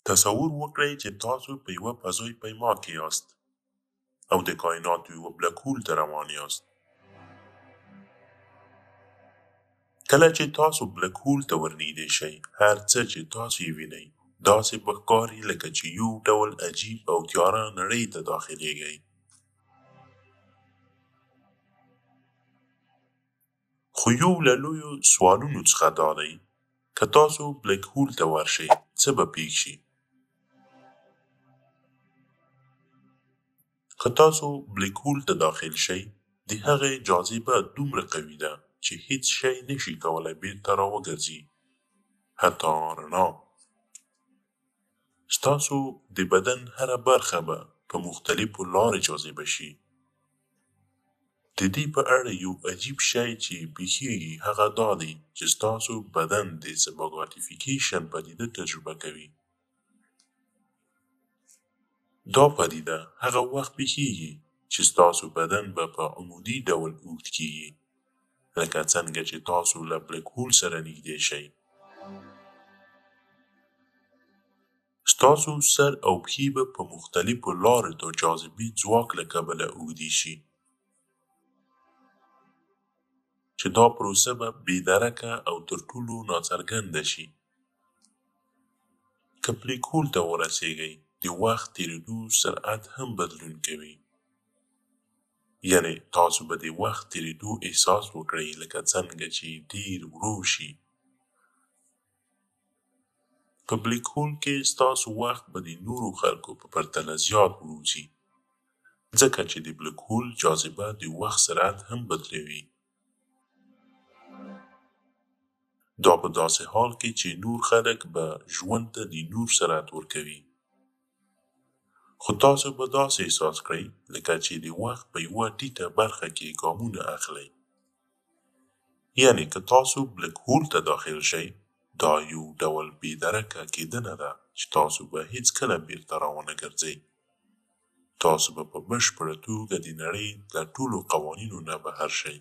تصور وکړئ چې تاسو په یوه فضايي پیما کې یاست او د کائناتو یوه بلک هول ته روان یاست. کله چې تاسو بلک هول ته ورنږدې شئ، هر څه چې تاسو یې وینئ داسې به ښکاري لکه چې یو ډول عجیب او تیاره نړۍ ته داخلېږئ. خو یو له لویو سوالونو څخه دا دی، که تاسو بلک هول ته ورشئ څه به پېښ شي؟ که تاسو بلک هول ته داخل شئ، د هغې جاذبه دومره قوي ده چې هیڅ شی نشي کولی بیرته راوګرځي، حتی رڼا. ستاسو د بدن هره برخه به په مختلفو لارو جاذبه شي. د دې په اړه یو عجیب شی چې پېښیږي هغه دا دی چې ستاسو بدن د سباګاتیفیکیشن پدیده تجربه کوي. دا پدیده هغه وخت پېښیږي چې ستاسو بدن به په عمودي ډول اوږد کیږي، لکه څنګه چې تاسو له بلک هول سره نږدې شئ. ستاسو سر او پښې به په مختلفو لارو د جاذبې ځواک له کبله اوږدې شي، چې دا پروسه به بې درکه او تر ټولو ناڅرګنده شي. که بلک هول ته ورسیږئ، د وخت تېرېدو سرعت هم بدلون کوي. یعنې تاسو به د وخت تېرېدو احساس وکړئ لکه څنګه چې ډېر ورو شي. په بلک هول کې ستاسو وخت به د نورو خلکو په پرتله زیات ورو ځي، ځکه چې د بلک هول جاذبه د وخت سرعت هم بدلوي. دا په داسې حال کې چې نور خلک به ژوند ته د نور سرعت ورکوي. خو تاسو به داسې احساس کړئ لکه چې د وخت په یوه ټیټه برخه کې ګامونه اخلئ. یعنې که تاسو بلک هول ته داخل شئ، دا یو ډول بې درکه کېدنه ده چې تاسو به هیڅکله بیرته راونه ګرځئ. تاسو به په بشپړه توګه د نړۍ له ټولو قوانینو نه بهر شئ.